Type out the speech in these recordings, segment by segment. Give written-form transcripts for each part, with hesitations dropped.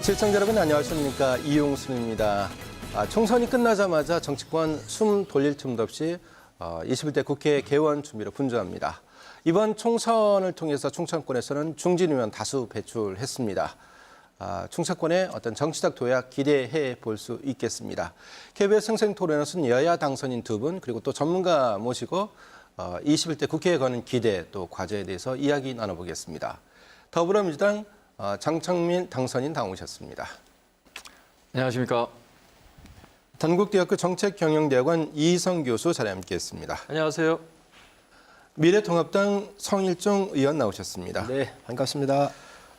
시청자 여러분 안녕하십니까. 이용순입니다. 총선이 끝나자마자 정치권 숨 돌릴 틈도 없이 21대 국회 개원 준비로 분주합니다. 이번 총선을 통해서 충청권에서는 중진 의원 다수 배출했습니다. 충청권의 어떤 정치적 도약 기대해 볼 수 있겠습니다. KBS 생생토론에서는 여야 당선인 두 분 그리고 또 전문가 모시고 21대 국회에 거는 기대 또 과제에 대해서 이야기 나눠보겠습니다. 더불어민주당 장청민 당선인 나오셨습니다. 안녕하십니까. 단국대학교 정책경영대학원 이희성 교수 자리에 함께했습니다. 안녕하세요. 미래통합당 성일종 의원 나오셨습니다. 네, 반갑습니다.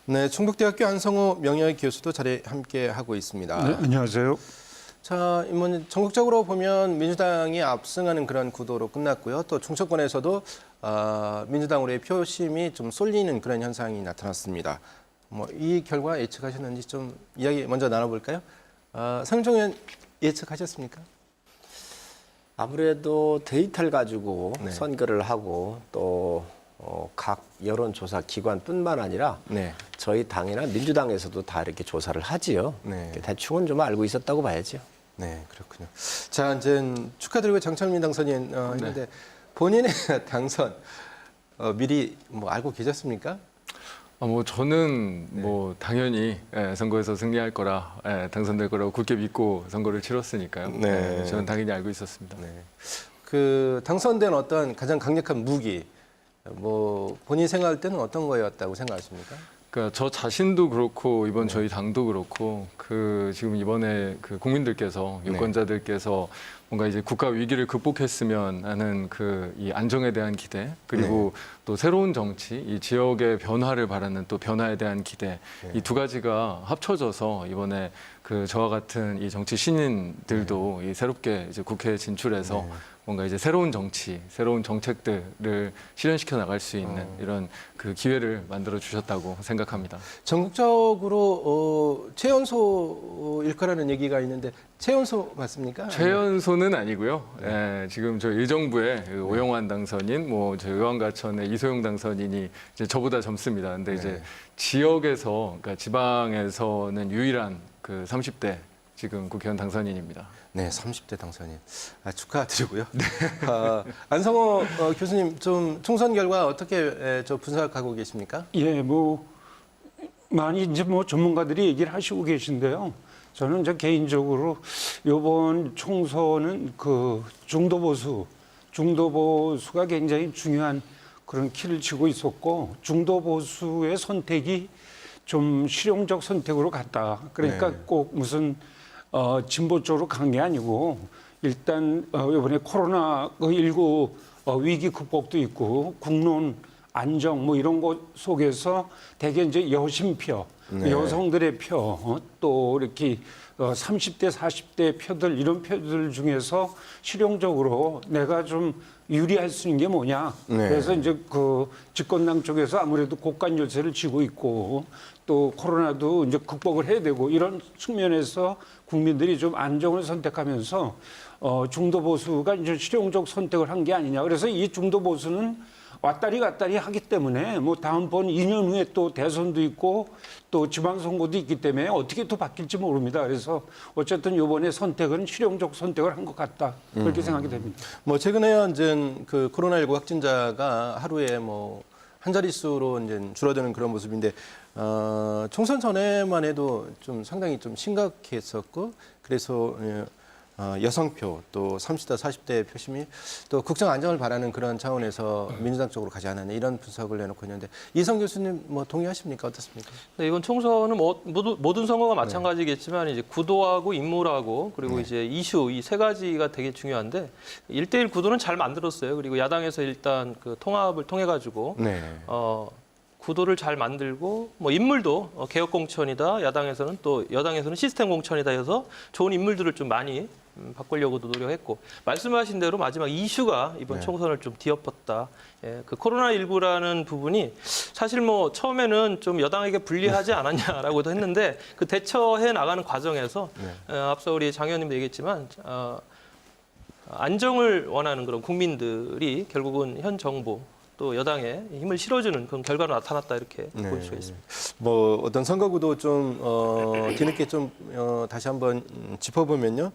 네, 충북대학교 안성호 명예의 교수도 자리에 함께하고 있습니다. 네, 안녕하세요. 자, 전국적으로 보면 민주당이 압승하는 그런 구도로 끝났고요. 또 충청권에서도 민주당으로의 표심이 좀 쏠리는 그런 현상이 나타났습니다. 이 결과 예측하셨는지 좀 이야기 먼저 나눠볼까요? 성일종 의원 예측하셨습니까? 아무래도 데이터를 가지고 네. 선거를 하고 또 각 여론조사 기관뿐만 아니라 네. 저희 당이나 민주당에서도 다 이렇게 조사를 하지요. 네. 대충은 좀 알고 있었다고 봐야죠. 네, 그렇군요. 자, 이제 축하드리고 장철민 당선인 했는데 본인의 당선 미리 알고 계셨습니까? 저는 당연히 선거에서 승리할 거라 당선될 거라고 굳게 믿고 선거를 치렀으니까요. 네. 저는 당연히 알고 있었습니다. 네. 그 당선된 어떤 가장 강력한 무기, 본인이 생각할 때는 어떤 거였다고 생각하십니까? 그러니까 저 자신도 그렇고 이번 저희 당도 그렇고 지금 이번에 국민들께서 유권자들께서 뭔가 이제 국가 위기를 극복했으면 하는 이 안정에 대한 기대 그리고 또 새로운 정치 이 지역의 변화를 바라는 또 변화에 대한 기대 이 두 가지가 합쳐져서 이번에 저와 같은 이 정치 신인들도 이 새롭게 이제 국회에 진출해서 뭔가 이제 새로운 정치, 새로운 정책들을 실현시켜 나갈 수 있는 이런 기회를 만들어 주셨다고 생각합니다. 전국적으로 최연소 일거라는 얘기가 있는데 최연소 맞습니까? 최연소는 아니고요. 지금 저 일정부의 오영환 당선인, 저 의왕가천의 이소영 당선인이 이제 저보다 젊습니다. 근데 이제 지역에서, 그러니까 지방에서는 유일한 30대 지금 국회의원 당선인입니다. 네, 30대 당선인. 축하드리고요. 네. 안성호 교수님, 좀 총선 결과 어떻게 분석하고 계십니까? 예, 많이 이제 전문가들이 얘기를 하시고 계신데요. 저는 이제 개인적으로 이번 총선은 중도 보수가 굉장히 중요한 그런 키를 치고 있었고 중도 보수의 선택이 좀 실용적 선택으로 갔다. 그러니까 꼭 무슨 진보 쪽으로 간 게 아니고 일단 이번에 코로나19 위기 극복도 있고 국론 안정 이런 것 속에서 대개 이제 여심표, 여성들의 표, 또 이렇게 30대, 40대 표들 이런 표들 중에서 실용적으로 내가 좀 유리할 수 있는 게 뭐냐. 그래서 이제 집권당 쪽에서 아무래도 고관 열쇠를 쥐고 있고 또 코로나도 이제 극복을 해야 되고 이런 측면에서 국민들이 좀 안정을 선택하면서 중도 보수가 이제 실용적 선택을 한 게 아니냐. 그래서 이 중도 보수는 왔다리 갔다리 하기 때문에 다음번 2년 후에 또 대선도 있고 또 지방선거도 있기 때문에 어떻게 또 바뀔지 모릅니다. 그래서 어쨌든 이번에 선택은 실용적 선택을 한 것 같다. 그렇게 생각이 됩니다. 최근에 이제 코로나19 확진자가 하루에 한 자릿수로 이제 줄어드는 그런 모습인데 총선 전에만 해도 좀 상당히 좀 심각했었고 그래서 여성표 또 30대 40대 표심이 또 국정 안정을 바라는 그런 차원에서 민주당 쪽으로 가지 않았냐 이런 분석을 내놓고 있는데 이성 교수님 동의하십니까? 어떻습니까? 네, 이번 총선은 모든 선거가 마찬가지겠지만 이제 구도하고 인물하고 그리고 이제 이슈 이 세 가지가 되게 중요한데 1대1 구도는 잘 만들었어요. 그리고 야당에서 일단 통합을 통해 가지고 구도를 잘 만들고 인물도 개혁 공천이다. 야당에서는 또 여당에서는 시스템 공천이다 해서 좋은 인물들을 좀 많이 바꾸려고도 노력했고 말씀하신 대로 마지막 이슈가 이번 총선을 좀 뒤엎었다. 코로나19라는 부분이 사실 처음에는 좀 여당에게 불리하지 않았냐라고도 했는데 대처해 나가는 과정에서 앞서 우리 장 의원님도 얘기했지만 안정을 원하는 그런 국민들이 결국은 현 정부 또 여당에 힘을 실어주는 그런 결과로 나타났다 이렇게 네. 볼 수가 있습니다. 뭐 어떤 선거구도 좀 뒤늦게 좀 다시 한번 짚어보면요.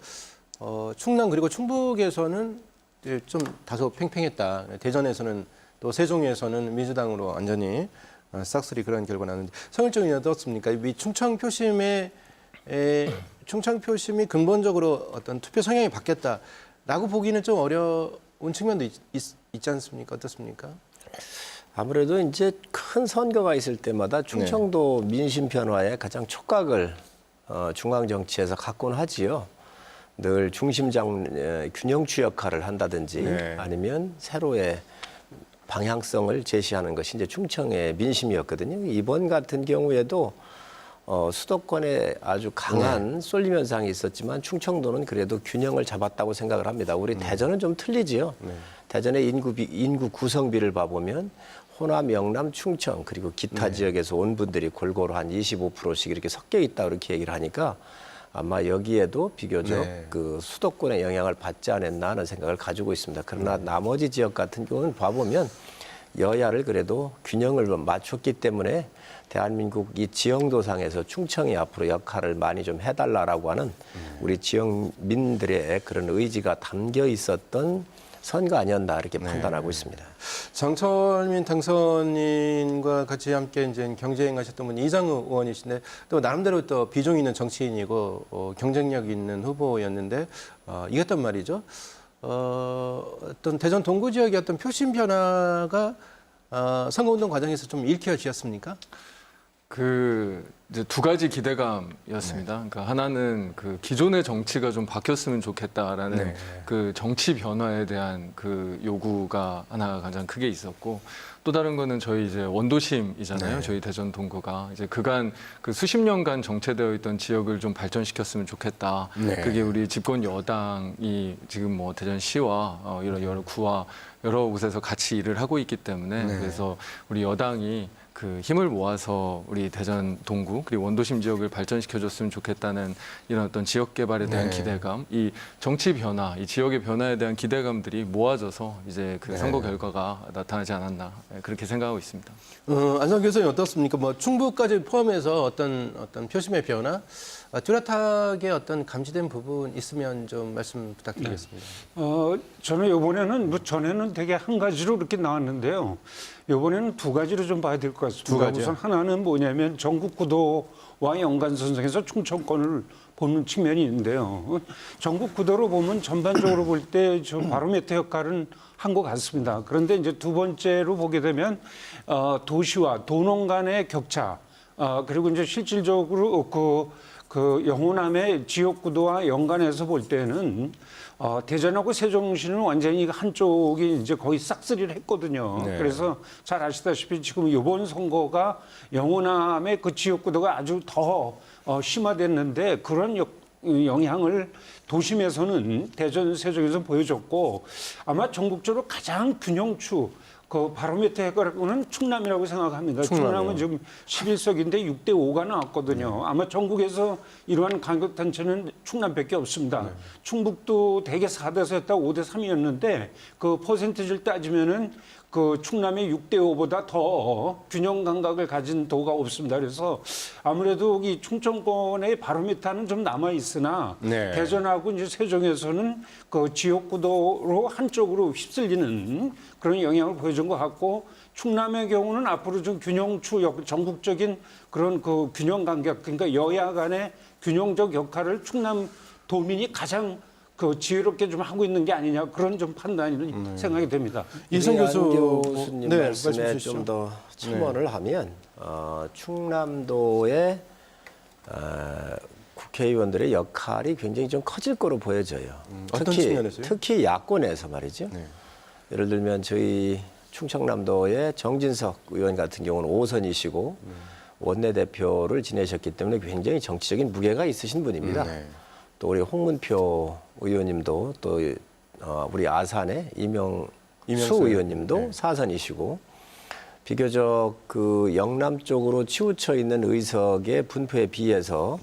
충남 그리고 충북에서는 이제 좀 다소 팽팽했다. 대전에서는 또 세종에서는 민주당으로 완전히 싹쓸이 그런 결과 나는데 성일정 의원 어떻습니까? 이 충청 표심이 근본적으로 어떤 투표 성향이 바뀌었다라고 보기는 좀 어려운 측면도 있지 않습니까? 어떻습니까? 아무래도 이제 큰 선거가 있을 때마다 충청도 민심 변화에 가장 촉각을 중앙 정치에서 갖곤 하지요. 늘 균형추 역할을 한다든지 네. 아니면 새로의 방향성을 제시하는 것이 이제 충청의 민심이었거든요. 이번 같은 경우에도 수도권에 아주 강한 쏠림 현상이 있었지만 충청도는 그래도 균형을 잡았다고 생각을 합니다. 우리 대전은 좀 틀리지요. 대전의 인구 구성비를 봐보면 호남, 영남, 충청 그리고 기타 지역에서 온 분들이 골고루 한 25%씩 이렇게 섞여 있다 그렇게 얘기를 하니까 아마 여기에도 비교적 그 수도권의 영향을 받지 않았나 하는 생각을 가지고 있습니다. 그러나 나머지 지역 같은 경우는 봐보면 여야를 그래도 균형을 맞췄기 때문에 대한민국 이 지형도상에서 충청이 앞으로 역할을 많이 좀 해달라라고 하는 우리 지역민들의 그런 의지가 담겨 있었던 선거 아니었나 이렇게 판단하고 있습니다. 정철민 당선인과 같이 함께 이제 경쟁하셨던 분이 이장우 의원이신데 또 나름대로 또 비중 있는 정치인이고 경쟁력 있는 후보였는데 이겼단 말이죠. 어떤 대전 동구 지역의 어떤 표심 변화가 선거운동 과정에서 좀 일으켜지었습니까? 이제 두 가지 기대감이었습니다. 그러니까 하나는 그 기존의 정치가 좀 바뀌었으면 좋겠다라는 그 정치 변화에 대한 그 요구가 하나가 가장 크게 있었고 또 다른 거는 저희 이제 원도심이잖아요. 저희 대전 동구가 이제 그간 그 수십 년간 정체되어 있던 지역을 좀 발전시켰으면 좋겠다. 그게 우리 집권 여당이 지금 뭐 대전시와 이런 여러 구와 여러 곳에서 같이 일을 하고 있기 때문에 그래서 우리 여당이 그 힘을 모아서 우리 대전 동구 그리고 원도심 지역을 발전시켜줬으면 좋겠다는 이런 어떤 지역 개발에 대한 기대감, 이 정치 변화, 이 지역의 변화에 대한 기대감들이 모아져서 이제 그 선거 결과가 나타나지 않았나 그렇게 생각하고 있습니다. 안성 교수님 어떻습니까? 뭐 충북까지 포함해서 어떤 표심의 변화 뚜렷하게 어떤 감지된 부분 있으면 좀 말씀 부탁드리겠습니다. 저는 이번에는 뭐 전에는 되게 한 가지로 이렇게 나왔는데요. 이번에는 두 가지로 좀 봐야 될 것 같습니다. 두 가지요? 우선 하나는 뭐냐면 전국 구도와 연관선상에서 충청권을 보는 측면이 있는데요. 전국 구도로 보면 전반적으로 볼 때 저 바로미터 역할은 한 것 같습니다. 그런데 이제 두 번째로 보게 되면 도시와 도농 간의 격차 그리고 이제 실질적으로 그 영호남의 지역구도와 연관해서 볼 때는 대전하고 세종시는 완전히 한쪽이 이제 거의 싹쓸이를 했거든요. 그래서 잘 아시다시피 지금 이번 선거가 영호남의 그 지역구도가 아주 더 심화됐는데 그런 영향을 도심에서는 대전, 세종에서 보여줬고 아마 전국적으로 가장 균형추 그 바로미터 해가지고는 충남이라고 생각합니다. 충남은 지금 11석인데 6대 5가 나왔거든요. 아마 전국에서 이러한 간격단체는 충남밖에 없습니다. 충북도 대개 4대 4였다 5대 3이었는데 그 퍼센티지를 따지면은 그 충남이 6대 5보다 더 균형 감각을 가진 도가 없습니다. 그래서 아무래도 이 충청권의 바로미터는 좀 남아 있으나 대전하고 이제 세종에서는 그 지역구도로 한쪽으로 휩쓸리는 그런 영향을 보여준 것 같고 충남의 경우는 앞으로 좀 균형추 전국적인 그런 그 균형 간격 그러니까 여야 간의 균형적 역할을 충남 도민이 가장 그 지혜롭게 좀 하고 있는 게 아니냐 그런 좀 판단이 생각이 됩니다. 이성 교수님 말씀에 말씀해 좀 더 첨언을 하면 충남도의 국회의원들의 역할이 굉장히 좀 커질 거로 보여져요. 어떤 측면에서요? 특히 야권에서 말이죠. 예를 들면 저희 충청남도의 정진석 의원 같은 경우는 5선이시고 원내대표를 지내셨기 때문에 굉장히 정치적인 무게가 있으신 분입니다. 또 우리 홍문표 의원님도 또 우리 아산의 이명수 의원님도 4선이시고 비교적 그 영남 쪽으로 치우쳐 있는 의석의 분포에 비해서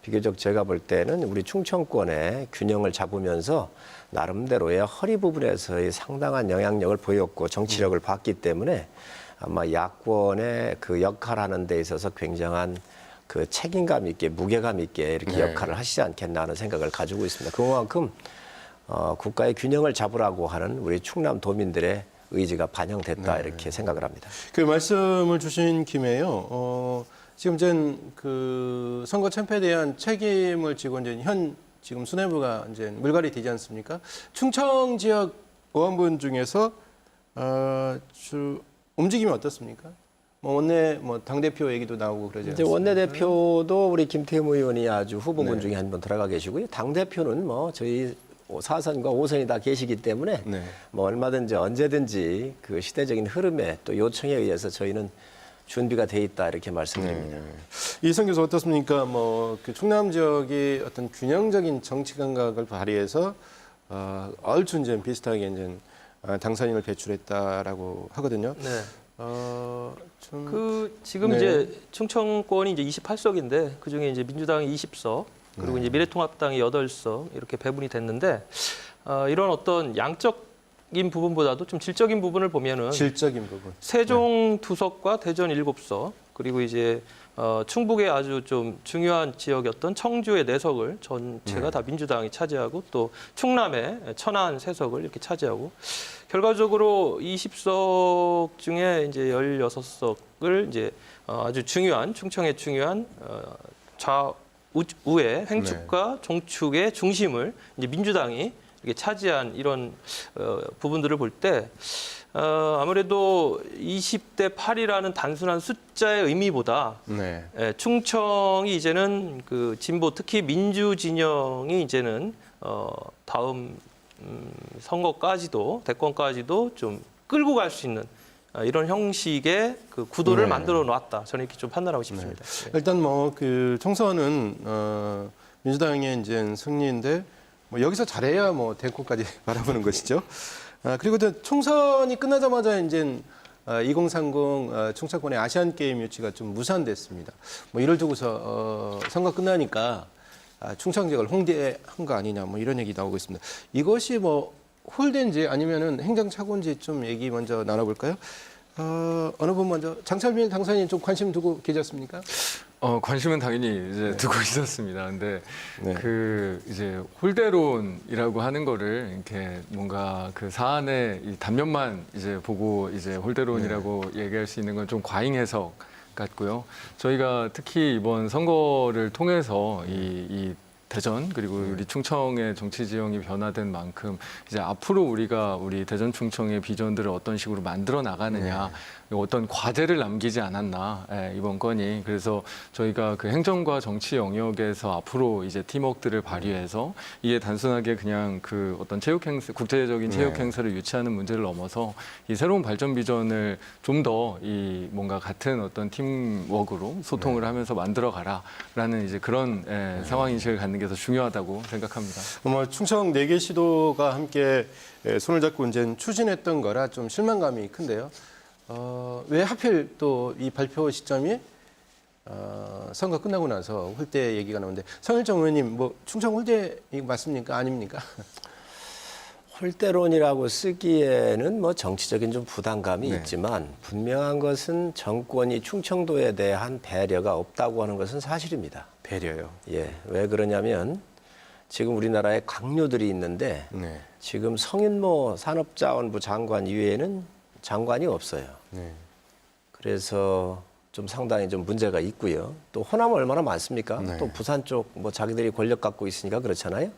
비교적 제가 볼 때는 우리 충청권의 균형을 잡으면서 나름대로의 허리 부분에서의 상당한 영향력을 보였고 정치력을 봤기 때문에 아마 야권의 그 역할하는 데 있어서 굉장한 그 책임감 있게 무게감 있게 이렇게 역할을 하시지 않겠나 하는 생각을 가지고 있습니다. 그만큼 국가의 균형을 잡으라고 하는 우리 충남 도민들의 의지가 반영됐다 이렇게 생각을 합니다. 그 말씀을 주신 김에요. 지금 그 선거 참패에 대한 책임을 지고 이제 지금 수뇌부가 이제 물갈이 되지 않습니까? 충청 지역 의원분 중에서 움직임이 어떻습니까? 뭐 원내 당 대표 얘기도 나오고 그러지 이제 않습니까? 원내대표도 우리 김태흠 의원이 아주 후보군 중에 한 분 들어가 계시고요. 당 대표는 뭐 저희 4선과 5선이 다 계시기 때문에 네. 뭐 얼마든지 언제든지 그 시대적인 흐름에 또 요청에 의해서 저희는 준비가 돼 있다 이렇게 말씀드립니다. 이성 교수 어떻습니까? 그 충남 지역이 어떤 균형적인 정치 감각을 발휘해서 얼추 이제 비슷하게 이제 당선인을 배출했다라고 하거든요. 네. 지금 네. 이제 충청권이 이제 28석인데 그 중에 이제 민주당이 20석 그리고 이제 미래통합당이 8석 이렇게 배분이 됐는데 이런 어떤 양적인 부분보다도 좀 질적인 부분을 보면은 질적인 부분. 세종 2석과 대전 7석 그리고 이제 충북의 아주 좀 중요한 지역이었던 청주의 4석을 전체가 다 민주당이 차지하고 또 충남의 천안 3석을 이렇게 차지하고 결과적으로 20석 중에 이제 16석을 이제 아주 중요한 충청의 중요한 좌우의 횡축과 종축의 중심을 이제 민주당이 이렇게 차지한 이런 부분들을 볼 때 아무래도 20대 8이라는 단순한 숫자의 의미보다 네. 충청이 이제는 그 진보 특히 민주 진영이 이제는 다음 선거까지도 대권까지도 좀 끌고 갈 수 있는 이런 형식의 그 구도를 네. 만들어 놨다. 저는 이렇게 좀 판단하고 싶습니다. 네. 일단 그 총선은 민주당의 이제 승리인데 여기서 잘해야 대권까지 바라보는 것이죠. 그리고 또 총선이 끝나자마자 이제 2030 충청권의 아시안 게임 유치가 좀 무산됐습니다. 이를 두고서 선거 끝나니까 충청 지역을 홍대한 거 아니냐 이런 얘기 나오고 있습니다. 이것이 홀대인지 아니면은 행정착오인지 좀 얘기 먼저 나눠볼까요? 어느 분 먼저 장철민 당선인 좀 관심 두고 계셨습니까? 관심은 당연히 이제 두고 있었습니다. 근데 네. 그 이제 홀대론이라고 하는 거를 이렇게 뭔가 그 사안의 이 단면만 이제 보고 이제 홀대론이라고 얘기할 수 있는 건 좀 과잉 해석 같고요. 저희가 특히 이번 선거를 통해서 이 대전 그리고 우리 충청의 정치 지형이 변화된 만큼 이제 앞으로 우리가 우리 대전 충청의 비전들을 어떤 식으로 만들어 나가느냐 어떤 과제를 남기지 않았나 이번 건이 그래서 저희가 그 행정과 정치 영역에서 앞으로 이제 팀워크들을 발휘해서 이게 단순하게 그냥 그 어떤 체육 행사 국제적인 체육 행사를 유치하는 문제를 넘어서 이 새로운 발전 비전을 좀 더 이 뭔가 같은 어떤 팀워크로 소통을 하면서 만들어 가라라는 이제 그런 상황 인식을 갖는 게 더 중요하다고 생각합니다. 충청 4개 시도가 함께 손을 잡고 이제 추진했던 거라 좀 실망감이 큰데요. 왜 하필 또 이 발표 시점이 선거 끝나고 나서 홀대 얘기가 나오는데 성일정 의원님 충청 홀대 이거 맞습니까? 아닙니까? 홀대론이라고 쓰기에는 정치적인 좀 부담감이 있지만 분명한 것은 정권이 충청도에 대한 배려가 없다고 하는 것은 사실입니다. 배려요. 예, 왜 그러냐면 지금 우리나라에 강요들이 있는데 네. 지금 성윤모 산업자원부 장관 이외에는 장관이 없어요. 네. 그래서 좀 상당히 좀 문제가 있고요. 또 호남은 얼마나 많습니까? 네. 또 부산 쪽 자기들이 권력 갖고 있으니까 그렇잖아요.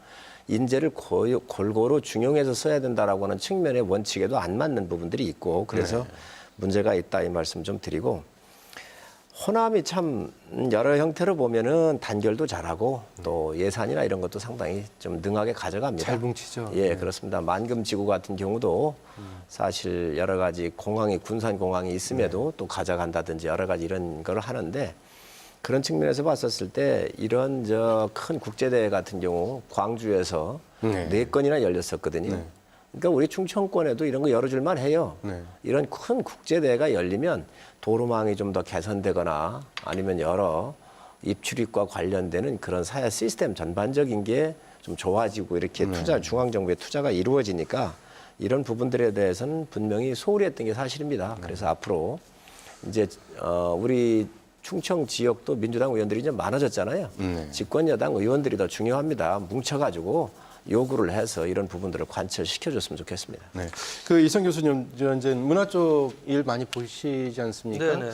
인재를 골고루 중용해서 써야 된다라고 하는 측면의 원칙에도 안 맞는 부분들이 있고 그래서 문제가 있다 이 말씀 좀 드리고 호남이 참 여러 형태로 보면은 단결도 잘하고 또 예산이나 이런 것도 상당히 좀 능하게 가져갑니다. 잘 뭉치죠. 예, 그렇습니다. 만금지구 같은 경우도 사실 여러 가지 공항이 군산 공항이 있음에도 또 가져간다든지 여러 가지 이런 걸 하는데 그런 측면에서 봤었을 때 이런 큰 국제대회 같은 경우 광주에서 네 건이나 열렸었거든요. 그러니까 우리 충청권에도 이런 거 열어줄만 해요. 이런 큰 국제대회가 열리면 도로망이 좀 더 개선되거나 아니면 여러 입출입과 관련되는 그런 사회 시스템 전반적인 게 좀 좋아지고 이렇게 중앙정부의 투자가 이루어지니까 이런 부분들에 대해서는 분명히 소홀히 했던 게 사실입니다. 그래서 앞으로 이제 우리 충청 지역도 민주당 의원들이 이제 많아졌잖아요. 집권 여당 의원들이 더 중요합니다. 뭉쳐가지고 요구를 해서 이런 부분들을 관철시켜줬으면 좋겠습니다. 네. 그 이성 교수님, 이제 문화 쪽 일 많이 보시지 않습니까? 네네.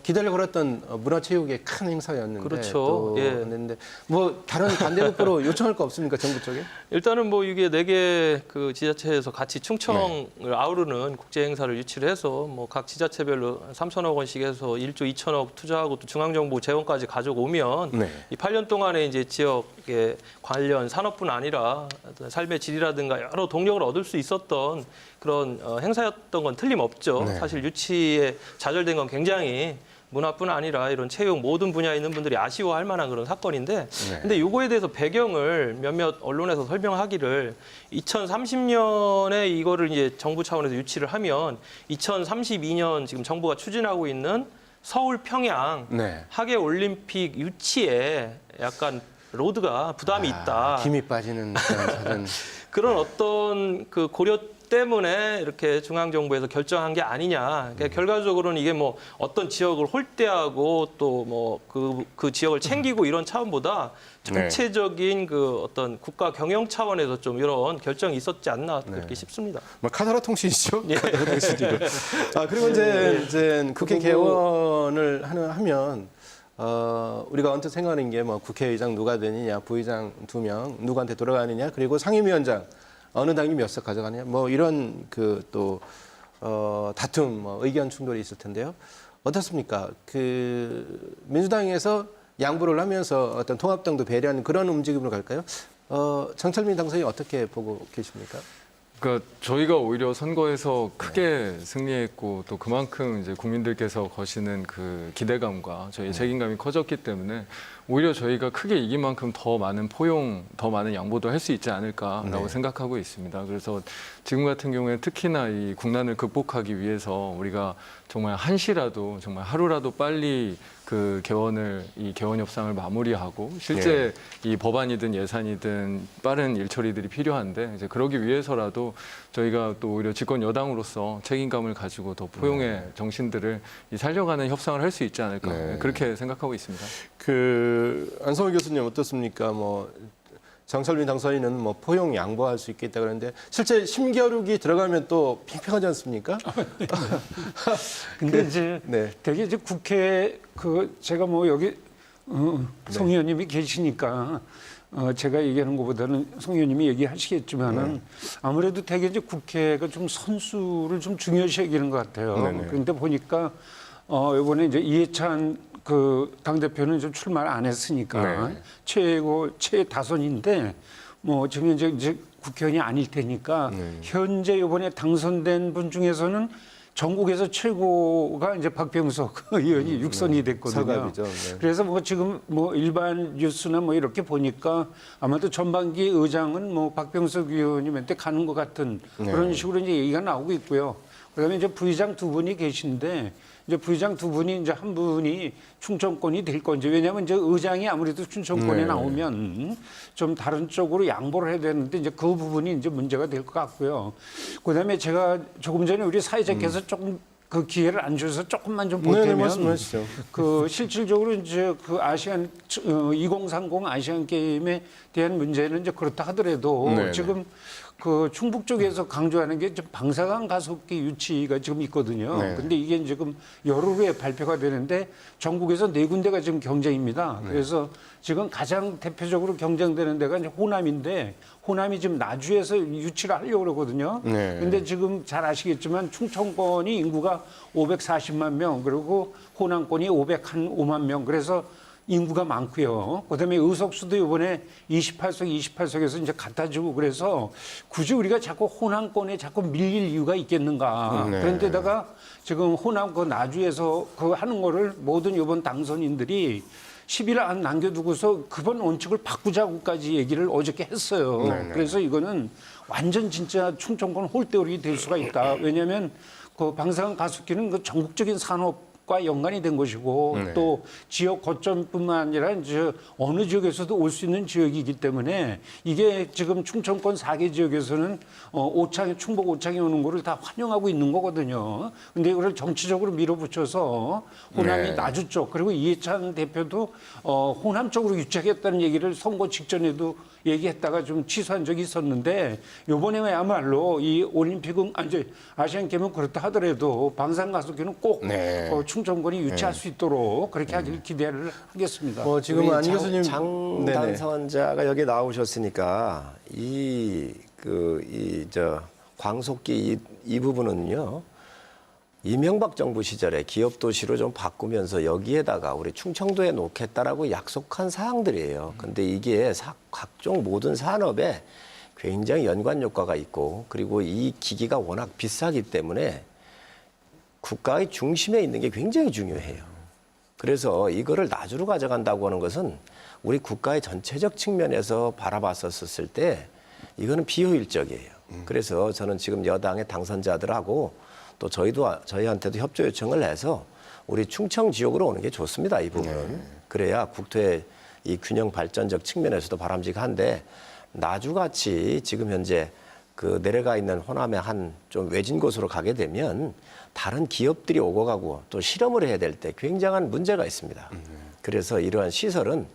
기대를 걸었던 문화체육의 큰 행사였는데 그렇죠. 또 예. 했는데 뭐 다른 반대급부로 요청할 거 없습니까, 정부 쪽에? 일단은 뭐 이게 4개 그 지자체에서 같이 충청을 아우르는 국제 행사를 유치를 해서 뭐 각 지자체별로 3천억 원씩 해서 1조 2천억 투자하고 또 중앙정부 재원까지 가져오면 네. 이 8년 동안에 이제 지역의 관련 산업뿐 아니라 어떤 삶의 질이라든가 여러 동력을 얻을 수 있었던 그런 행사였던 건 틀림없죠. 네. 사실 유치에 좌절된 건 굉장히 문화뿐 아니라 이런 체육 모든 분야에 있는 분들이 아쉬워할 만한 그런 사건인데 근데 요거에 대해서 배경을 몇몇 언론에서 설명하기를 2030년에 이거를 이제 정부 차원에서 유치를 하면 2032년 지금 정부가 추진하고 있는 서울 평양 네. 하계 올림픽 유치에 약간 로드가 부담이 있다. 힘이 빠지는 그런 작은 그런 어떤 그 고려 때문에 이렇게 중앙정부에서 결정한 게 아니냐. 그러니까 결과적으로는 이게 뭐 어떤 지역을 홀대하고 또 뭐 그 지역을 챙기고 이런 차원보다 전체적인 그 어떤 국가 경영 차원에서 좀 이런 결정이 있었지 않나 그렇게 싶습니다. 뭐 카나라 통신이죠. 카나라 통신이고. 그리고 이제 국회 개원을 하면 우리가 언뜻 생각하는 게 뭐 국회의장 누가 되느냐, 부의장 2명 누구한테 돌아가느냐, 그리고 상임위원장 어느 당이 몇 석 가져가느냐, 뭐 이런 그 또 다툼, 뭐 의견 충돌이 있을 텐데요. 어떻습니까? 그 민주당에서 양보를 하면서 어떤 통합당도 배려하는 그런 움직임으로 갈까요? 정철민 당선이 어떻게 보고 계십니까? 그러니까 저희가 오히려 선거에서 크게 승리했고 또 그만큼 이제 국민들께서 거시는 그 기대감과 저희의 책임감이 커졌기 때문에 오히려 저희가 크게 이긴 만큼 더 많은 포용, 더 많은 양보도 할 수 있지 않을까라고 생각하고 있습니다. 그래서 지금 같은 경우에 특히나 이 국난을 극복하기 위해서 우리가 정말 한시라도 정말 하루라도 빨리 그 이 개원 협상을 마무리하고 실제 이 법안이든 예산이든 빠른 일처리들이 필요한데 이제 그러기 위해서라도 저희가 또 오히려 집권 여당으로서 책임감을 가지고 더 포용의 정신들을 살려가는 협상을 할 수 있지 않을까 그렇게 생각하고 있습니다. 그 안성호 교수님 어떻습니까? 뭐 정철민 당선인은 뭐 포용 양보할 수 있겠다 그러는데 실제 심겨루기 들어가면 또 팽팽하지 않습니까? 근데 이제 네. 되게 이제 국회 제가 뭐 여기 송 의원님이 계시니까 제가 얘기하는 것보다는 송 의원님이 얘기하시겠지만은 아무래도 되게 이제 국회가 좀 선수를 좀 중요시 여기는 것 같아요. 그런데 보니까 이번에 이제 이해찬 그 당대표는 좀 출마를 안 했으니까 최다선인데 뭐 지금 이제 국회의원이 아닐 테니까 현재 이번에 당선된 분 중에서는 전국에서 최고가 이제 박병석 의원이 육선이 됐거든요. 서갑이죠. 그래서 뭐 지금 뭐 일반 뉴스나 뭐 이렇게 보니까 아마도 전반기 의장은 뭐 박병석 의원님한테 가는 것 같은 그런 식으로 이제 얘기가 나오고 있고요. 그다음에 이제 부의장 2분이 계신데 이제 부의장 2분이 이제 한 분이 충청권이 될 건지 왜냐하면 이제 의장이 아무래도 충청권에 나오면 좀 다른 쪽으로 양보를 해야 되는데 이제 그 부분이 이제 문제가 될 것 같고요. 그다음에 제가 조금 전에 우리 사회자께서 조금 그 기회를 안 주셔서 조금만 좀 보태면 말씀하시죠. 그 실질적으로 이제 그 아시안 2030 아시안 게임에 대한 문제는 이제 그렇다 하더라도 지금 그 충북 쪽에서 강조하는 게 방사강 가속기 유치가 지금 있거든요. 근데 이게 지금 열흘 후에 발표가 되는데 전국에서 4군데가 지금 경쟁입니다. 그래서 지금 가장 대표적으로 경쟁되는 데가 이제 호남인데 호남이 지금 나주에서 유치를 하려고 그러거든요. 근데 지금 잘 아시겠지만 충청권이 인구가 540만 명 그리고 호남권이 505만 명 그래서 인구가 많고요. 그다음에 의석수도 이번에 28석에서 이제 갖다 주고 그래서 굳이 우리가 자꾸 호남권에 자꾸 밀릴 이유가 있겠는가. 그런데다가 지금 호남 그 나주에서 그 하는 거를 모든 이번 당선인들이 10일 안 남겨두고서 그번 원칙을 바꾸자고까지 얘기를 어저께 했어요. 그래서 이거는 완전 진짜 충청권 홀대우리 될 수가 있다. 왜냐하면 그 방사능 가습기는 그 전국적인 산업 과 연관이 된 것이고 네. 또 지역 거점뿐만 아니라 이제 어느 지역에서도 올 수 있는 지역이기 때문에 이게 지금 충청권 4개 지역에서는 오창, 충북 오창에 오는 거를 다 환영하고 있는 거거든요. 근데 이걸 정치적으로 밀어붙여서 호남이 네. 나주 쪽 그리고 이해찬 대표도 호남 쪽으로 유착했다는 얘기를 선거 직전에도 얘기했다가 좀 취소한 적이 있었는데 이번에야말로 이 올림픽은 아니 아시안 게임은 그렇다 하더라도 방산 가속기는 꼭 네. 충청권이 유치할 수 있도록 그렇게 하길 기대를 하겠습니다. 뭐 지금 우리 안 교수님 장 네네. 당선자가 여기 나오셨으니까 광속기 이 부분은요. 이명박 정부 시절에 기업 도시로 좀 바꾸면서 여기에다가 우리 충청도에 놓겠다라고 약속한 사항들이에요. 근데 이게 각종 모든 산업에 굉장히 연관 효과가 있고 그리고 이 기기가 워낙 비싸기 때문에 국가의 중심에 있는 게 굉장히 중요해요. 그래서 이거를 나주로 가져간다고 하는 것은 우리 국가의 전체적 측면에서 바라봤었을 때 이거는 비효율적이에요. 그래서 저는 지금 여당의 당선자들하고 또 저희한테도 협조 요청을 해서 우리 충청 지역으로 오는 게 좋습니다. 이 부분은. 그래야 국토의 이 균형 발전적 측면에서도 바람직한데 나주같이 지금 현재 그 내려가 있는 호남의 한 좀 외진 곳으로 가게 되면 다른 기업들이 오고 가고 또 실험을 해야 될 때 굉장한 문제가 있습니다. 그래서 이러한 시설은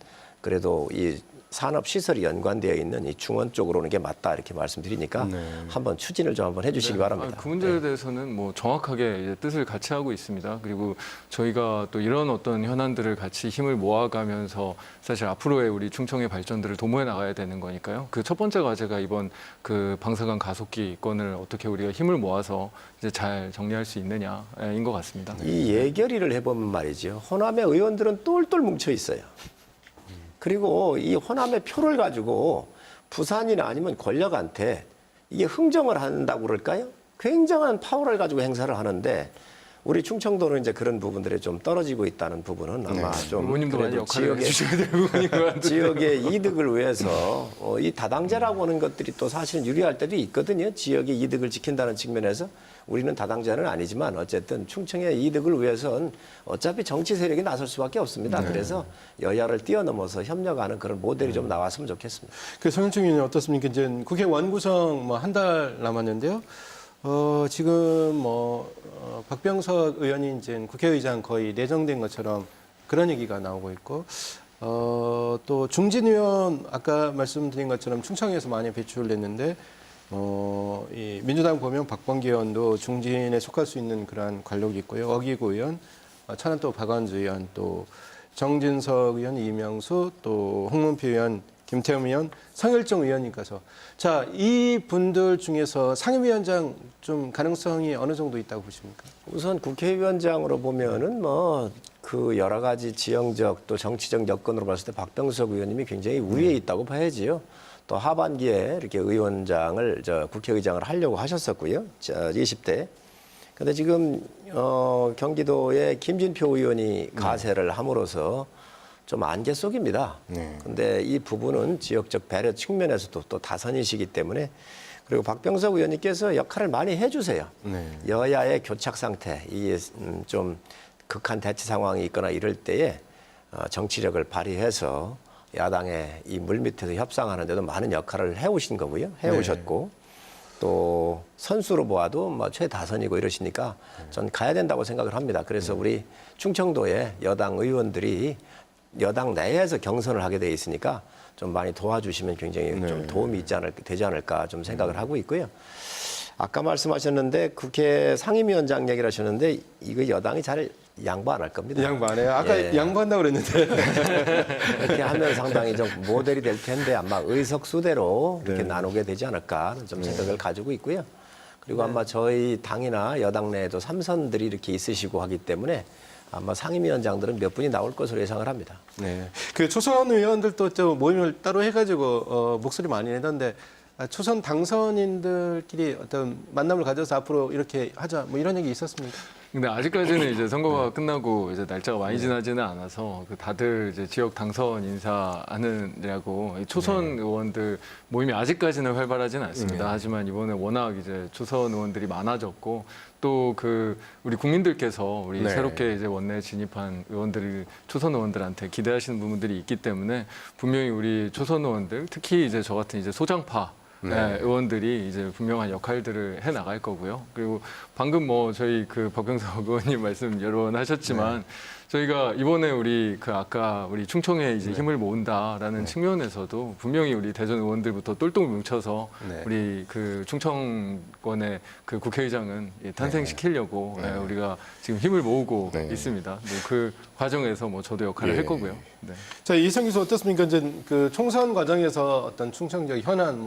그래도 이 산업 시설이 연관되어 있는 이 중원 쪽으로 오는 게 맞다 이렇게 말씀드리니까 한번 추진을 좀 한번 해주시기 바랍니다. 그 문제에 대해서는 뭐 정확하게 이제 뜻을 같이 하고 있습니다. 그리고 저희가 또 이런 어떤 현안들을 같이 힘을 모아가면서 사실 앞으로의 우리 충청의 발전들을 도모해 나가야 되는 거니까요. 그 첫 번째 과제가 이번 그 방사선 가속기 건을 어떻게 우리가 힘을 모아서 이제 잘 정리할 수 있느냐인 것 같습니다. 이 예결위를 해보면 말이죠. 호남의 의원들은 똘똘 뭉쳐 있어요. 그리고 이 호남의 표를 가지고 부산이나 아니면 권력한테 이게 흥정을 한다고 그럴까요? 굉장한 파워를 가지고 행사를 하는데 우리 충청도는 이제 그런 부분들에 좀 떨어지고 있다는 부분은 아마 좀 의원님도 많이 그래도 역할을 해주셔야 될 부분인 것 같은데. 지역의 이득을 위해서 이 다당제라고 하는 것들이 또 사실은 유리할 때도 있거든요. 지역의 이득을 지킨다는 측면에서 우리는 다당제는 아니지만 어쨌든 충청의 이득을 위해서는 어차피 정치 세력이 나설 수밖에 없습니다. 그래서 여야를 뛰어넘어서 협력하는 그런 모델이 좀 나왔으면 좋겠습니다. 그 성현충 의원님 어떻습니까? 이제 국회 원구성 뭐 한 달 남았는데요. 지금 박병석 의원이 이제 국회의장 거의 내정된 것처럼 그런 얘기가 나오고 있고, 또 중진 의원 아까 말씀드린 것처럼 충청에서 많이 배출됐는데, 이 민주당 보면 박범기 의원도 중진에 속할 수 있는 그러한 관록이 있고요. 어기구 의원, 천안 또 박원주 의원, 또 정진석 의원, 이명수, 또 홍문표 의원, 김태흠 의원, 성일종 의원님 가서 자, 이 분들 중에서 상임위원장 좀 가능성이 어느 정도 있다고 보십니까? 우선 국회의원장으로 보면은 그 여러 가지 지형적 또 정치적 여건으로 봤을 때 박병석 의원님이 굉장히 우위에 있다고 봐야지요. 또 하반기에 이렇게 국회의장을 하려고 하셨었고요. 20대. 근데 지금 경기도에 김진표 의원이 가세를 함으로써 좀 안개 속입니다. 근데 이 부분은 지역적 배려 측면에서도 또 다선이시기 때문에 그리고 박병석 의원님께서 역할을 많이 해주세요. 여야의 교착 상태, 이게 좀 극한 대치 상황이 있거나 이럴 때에 정치력을 발휘해서 야당의 이 물밑에서 협상하는 데도 많은 역할을 해오신 거고요. 해오셨고 또 선수로 보아도 최다선이고 이러시니까 전 가야 된다고 생각을 합니다. 그래서 우리 충청도의 여당 의원들이 여당 내에서 경선을 하게 돼 있으니까 좀 많이 도와주시면 굉장히 좀 도움이 되지 않을까 좀 생각을 하고 있고요. 아까 말씀하셨는데 국회 상임위원장 얘기를 하셨는데 이거 여당이 잘 양보 안 할 겁니다. 양보 안 해요? 아까 양보한다고 그랬는데. 이렇게 하면 상당히 좀 모델이 될 텐데 아마 의석수대로 이렇게 나누게 되지 않을까 좀 생각을 가지고 있고요. 그리고 아마 저희 당이나 여당 내에도 삼선들이 이렇게 있으시고 하기 때문에 아마 상임위원장들은 몇 분이 나올 것으로 예상을 합니다. 네. 그 초선 의원들도 좀 모임을 따로 해가지고 목소리 많이 내던데 초선 당선인들끼리 어떤 만남을 가져서 앞으로 이렇게 하자 뭐 이런 얘기 있었습니까? 근데 아직까지는 이제 선거가 끝나고 이제 날짜가 많이 지나지는 않아서 그 다들 이제 지역 당선 인사하느라고 초선 의원들 모임이 아직까지는 활발하지는 않습니다. 하지만 이번에 워낙 이제 초선 의원들이 많아졌고 또 그 우리 국민들께서 우리 네. 새롭게 이제 원내에 진입한 의원들이 초선 의원들한테 기대하시는 부분들이 있기 때문에 분명히 우리 초선 의원들 특히 이제 저 같은 이제 소장파 의원들이 이제 분명한 역할들을 해 나갈 거고요. 그리고 방금 뭐 저희 그 박병석 의원님 말씀 여러 번 하셨지만 저희가 이번에 우리 그 아까 우리 충청에 이제 힘을 모은다라는 측면에서도 분명히 우리 대전 의원들부터 똘똘 뭉쳐서 우리 그 충청권의 그 국회의장은 탄생시키려고 우리가 지금 힘을 모으고 있습니다. 그 과정에서 뭐 저도 역할을 할 거고요. 네. 자, 이성 교수 어떻습니까? 이제 그 총선 과정에서 어떤 충청 지역 현안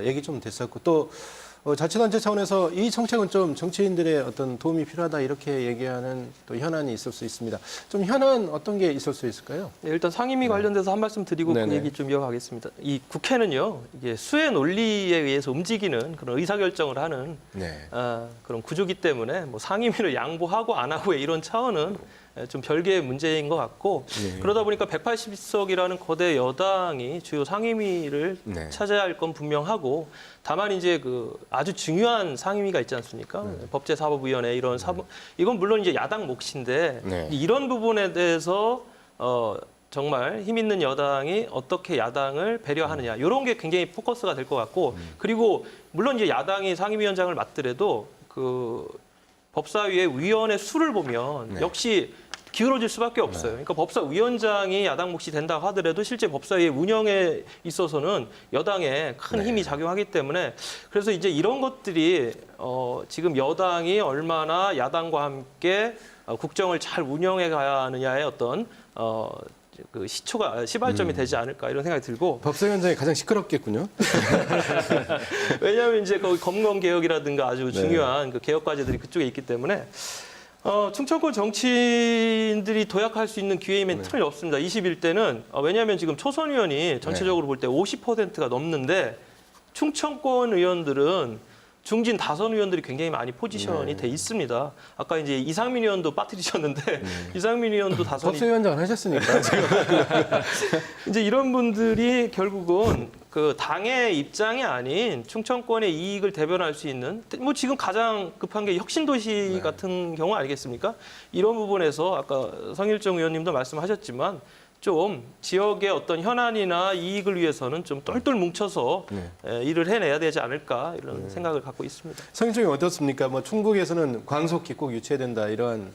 얘기 좀 됐었고 또 자치단체 차원에서 이 정책은 좀 정치인들의 어떤 도움이 필요하다 이렇게 얘기하는 또 현안이 있을 수 있습니다. 좀 현안 어떤 게 있을 수 있을까요? 네, 일단 상임위 관련돼서 한 말씀 드리고 네네. 그 얘기 좀 이어가겠습니다. 이 국회는요, 이게 수의 논리에 의해서 움직이는 그런 의사결정을 하는 그런 구조기 때문에 뭐 상임위를 양보하고 안 하고의 이런 차원은 좀 별개의 문제인 것 같고 그러다 보니까 180석이라는 거대 여당이 주요 상임위를 차지해야 할 건 분명하고 다만 이제 그 아주 중요한 상임위가 있지 않습니까? 법제사법위원회 이런 이건 물론 이제 야당 몫인데 이런 부분에 대해서 정말 힘 있는 여당이 어떻게 야당을 배려하느냐 이런 게 굉장히 포커스가 될 것 같고 그리고 물론 이제 야당이 상임위원장을 맡더라도 그 법사위의 위원의 수를 보면 역시 기울어질 수밖에 없어요. 그러니까 법사위원장이 야당 몫이 된다고 하더라도 실제 법사위의 운영에 있어서는 여당에 큰 힘이 작용하기 때문에 그래서 이제 이런 것들이 지금 여당이 얼마나 야당과 함께 국정을 잘 운영해 가야 하느냐의 어떤 그 시발점이 되지 않을까 이런 생각이 들고 법사위원장이 가장 시끄럽겠군요. 왜냐하면 이제 거기 검검 개혁이라든가 아주 중요한 그 개혁 과제들이 그쪽에 있기 때문에 충청권 정치인들이 도약할 수 있는 기회임엔 틀이 없습니다. 21대는 왜냐하면 지금 초선 의원이 전체적으로 볼 때 50%가 넘는데 충청권 의원들은 중진 다선 의원들이 굉장히 많이 포지션이 돼 있습니다. 아까 이제 이상민 의원도 빠뜨리셨는데 이상민 의원도 다선이 법사위원장을 하셨으니까 지금. 이제 이런 분들이 결국은 그 당의 입장이 아닌 충청권의 이익을 대변할 수 있는 뭐 지금 가장 급한 게 혁신도시 같은 경우 아니겠습니까? 이런 부분에서 아까 성일정 의원님도 말씀하셨지만 좀 지역의 어떤 현안이나 이익을 위해서는 좀 똘똘 뭉쳐서 일을 해내야 되지 않을까 이런 생각을 갖고 있습니다. 성일정이 어떻습니까? 뭐 충북에서는 광속기 꼭 유치해야 된다 이런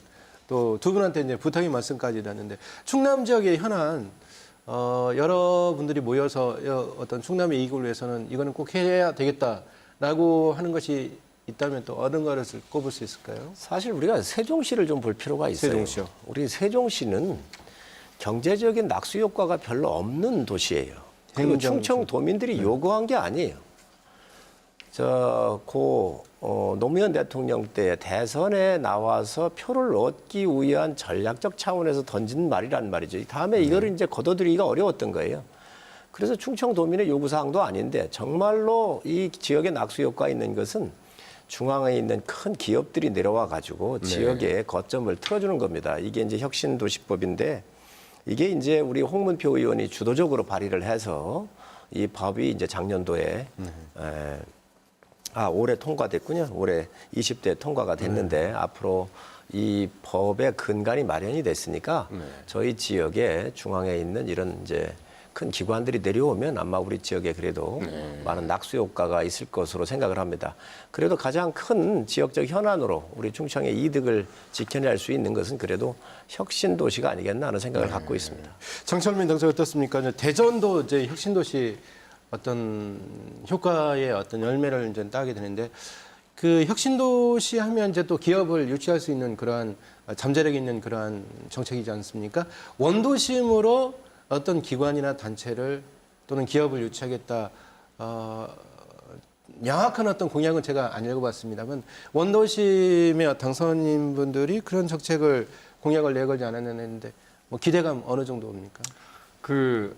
또 두 분한테 이제 부탁의 말씀까지 드렸는데 충남 지역의 현안 여러분들이 모여서 어떤 충남의 이익을 위해서는 이거는 꼭 해야 되겠다라고 하는 것이 있다면 또 어떤 것을 꼽을 수 있을까요? 사실 우리가 세종시를 좀 볼 필요가 있어요. 세종시요. 우리 세종시는 경제적인 낙수 효과가 별로 없는 도시예요. 그리고 충청 도민들이 요구한 게 아니에요. 노무현 대통령 때 대선에 나와서 표를 얻기 위한 전략적 차원에서 던진 말이란 말이죠. 다음에 이거를 이제 걷어들이기가 어려웠던 거예요. 그래서 충청 도민의 요구사항도 아닌데 정말로 이 지역에 낙수 효과가 있는 것은 중앙에 있는 큰 기업들이 내려와 가지고 지역에 거점을 틀어주는 겁니다. 이게 이제 혁신도시법인데 이게 이제 우리 홍문표 의원이 주도적으로 발의를 해서 이 법이 이제 작년도에 올해 통과됐군요. 올해 20대 통과가 됐는데 앞으로 이 법의 근간이 마련이 됐으니까 저희 지역에 중앙에 있는 이런 이제 큰 기관들이 내려오면 아마 우리 지역에 그래도 많은 낙수 효과가 있을 것으로 생각을 합니다. 그래도 가장 큰 지역적 현안으로 우리 충청의 이득을 지켜낼 수 있는 것은 그래도 혁신도시가 아니겠나 하는 생각을 갖고 있습니다. 장철민 당사 어떻습니까? 이제 대전도 이제 혁신도시 어떤 효과의 어떤 열매를 이제 따게 되는데 그 혁신도시 하면 이제 또 기업을 유치할 수 있는 그러한 잠재력 있는 그러한 정책이지 않습니까? 원도심으로 어떤 기관이나 단체를 또는 기업을 유치하겠다. 명확한 어떤 공약은 제가 안 읽어봤습니다만 원도심의 당선인분들이 그런 정책을 공약을 내걸지 않았는데 뭐 기대감 어느 정도입니까?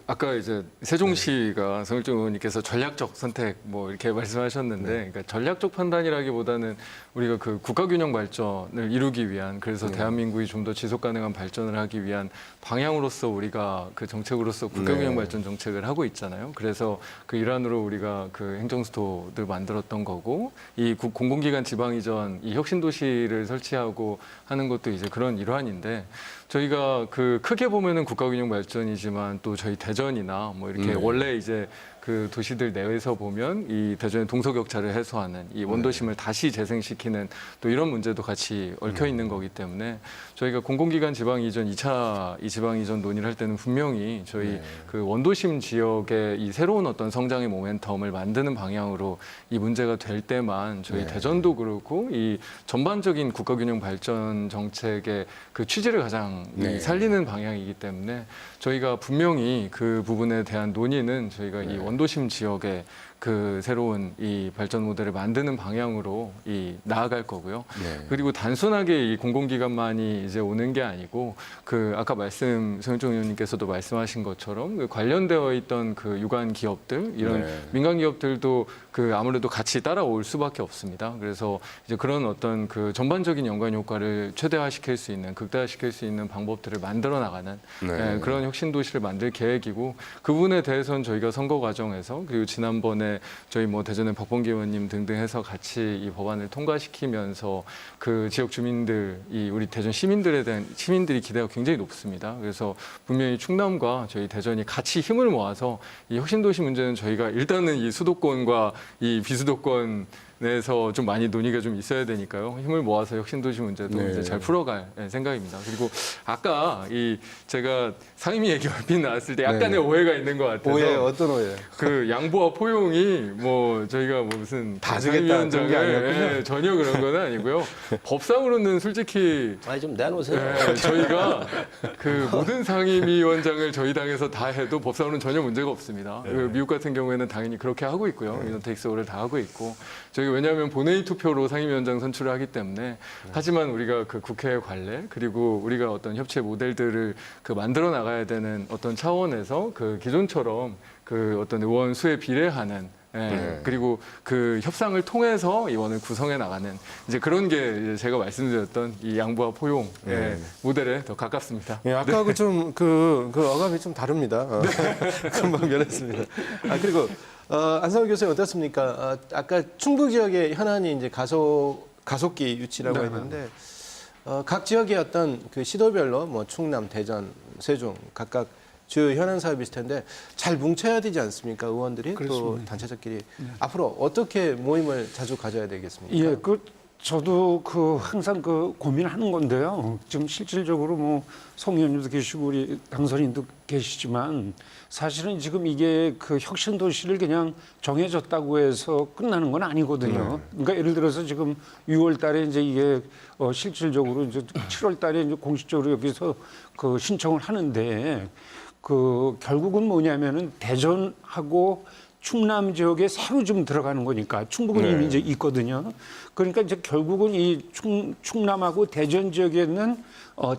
아까 이제 세종시가 성일종 의원님께서 전략적 선택 뭐 이렇게 말씀하셨는데, 그러니까 전략적 판단이라기보다는 우리가 그 국가균형 발전을 이루기 위한, 그래서 대한민국이 좀 더 지속 가능한 발전을 하기 위한 방향으로서 우리가 그 정책으로서 국가균형 발전 정책을 하고 있잖아요. 그래서 그 일환으로 우리가 그 행정수도를 만들었던 거고, 이 공공기관 지방이전 이 혁신도시를 설치하고 하는 것도 이제 그런 일환인데, 저희가 그 크게 보면은 국가균형 발전이지만 또 저희 대전이나 뭐 이렇게 원래 이제 그 도시들 내에서 보면 이 대전의 동서격차를 해소하는 이 원도심을 다시 재생시키는 또 이런 문제도 같이 얽혀 있는 거기 때문에 저희가 공공기관 지방 이전 2차 이 지방 이전 논의를 할 때는 분명히 저희 그 원도심 지역의 이 새로운 어떤 성장의 모멘텀을 만드는 방향으로 이 문제가 될 때만 저희 대전도 그렇고 이 전반적인 국가균형 발전 정책의 그 취지를 가장 이 살리는 방향이기 때문에 저희가 분명히 그 부분에 대한 논의는 저희가 이 원도심 지역의 그 새로운 이 발전 모델을 만드는 방향으로 이 나아갈 거고요. 그리고 단순하게 이 공공기관만이 이제 오는 게 아니고 그 아까 성일종 의원님께서도 말씀하신 것처럼 그 관련되어 있던 그 유관 기업들 이런 민간 기업들도 그 아무래도 같이 따라올 수밖에 없습니다. 그래서 이제 그런 어떤 그 전반적인 연관 효과를 최대화시킬 수 있는, 극대화시킬 수 있는 방법들을 만들어 나가는 그런 혁신 도시를 만들 계획이고, 그 부분에 대해서는 저희가 선거 과정에서 그리고 지난번에 저희 뭐 대전의 박범계 의원님 등등 해서 같이 이 법안을 통과시키면서 그 지역 주민들, 이 우리 대전 시민들이 기대가 굉장히 높습니다. 그래서 분명히 충남과 저희 대전이 같이 힘을 모아서 이 혁신도시 문제는 저희가 일단은 이 수도권과 이 비수도권 내에서 좀 많이 논의가 좀 있어야 되니까요. 힘을 모아서 혁신도시 문제도 이제 잘 풀어갈 생각입니다. 그리고 아까 제가 상임위 얘기 얼핏 나왔을 때 약간의 오해가 있는 것 같아서. 오해, 어떤 오해? 그 양보와 포용이 뭐 저희가 뭐 무슨 다 주겠다 그런 게 아니었군요. 전혀 그런 건 아니고요. 법상으로는 솔직히 아니 좀 내놓으세요. 저희가 그 모든 상임위원장을 저희 당에서 다 해도 법상으로는 전혀 문제가 없습니다. 그 미국 같은 경우에는 당연히 그렇게 하고 있고요. 인원택스를 다 하고 있고, 저희가 왜냐하면 본회의 투표로 상임위원장 선출을 하기 때문에. 하지만 우리가 그 국회 관례 그리고 우리가 어떤 협치 모델들을 그 만들어 나가야 되는 어떤 차원에서 그 기존처럼 그 어떤 의원 수에 비례하는 그리고 그 협상을 통해서 의원을 구성해 나가는 이제 그런 게 이제 제가 말씀드렸던 이 양보와 포용 모델에 더 가깝습니다. 예, 아까하고 좀 그 어감이 좀 다릅니다. 금방 변했습니다. 그리고 안상훈 교수님 어떻습니까? 아까 충북 지역의 현안이 이제 가속기 유치라고 했는데 각 지역의 어떤 그 시도별로 뭐 충남, 대전, 세종 각각 주요 현안 사업이 있을 텐데 잘 뭉쳐야 되지 않습니까? 의원들이 그렇습니다. 또 단체적끼리 앞으로 어떻게 모임을 자주 가져야 되겠습니까? 예, 저도 항상 고민하는 건데요. 지금 실질적으로 뭐 송 의원님도 계시고 우리 당선인도 계시지만 사실은 지금 이게 그 혁신 도시를 그냥 정해졌다고 해서 끝나는 건 아니거든요. 그러니까 예를 들어서 지금 6월 달에 이제 이게 실질적으로 이제 7월 달에 이제 공식적으로 여기서 그 신청을 하는데 결국은 뭐냐면은 대전하고 충남 지역에 새로 좀 들어가는 거니까 충북은 이미 이제 있거든요. 그러니까 이제 결국은 이 충남하고 대전 지역에 있는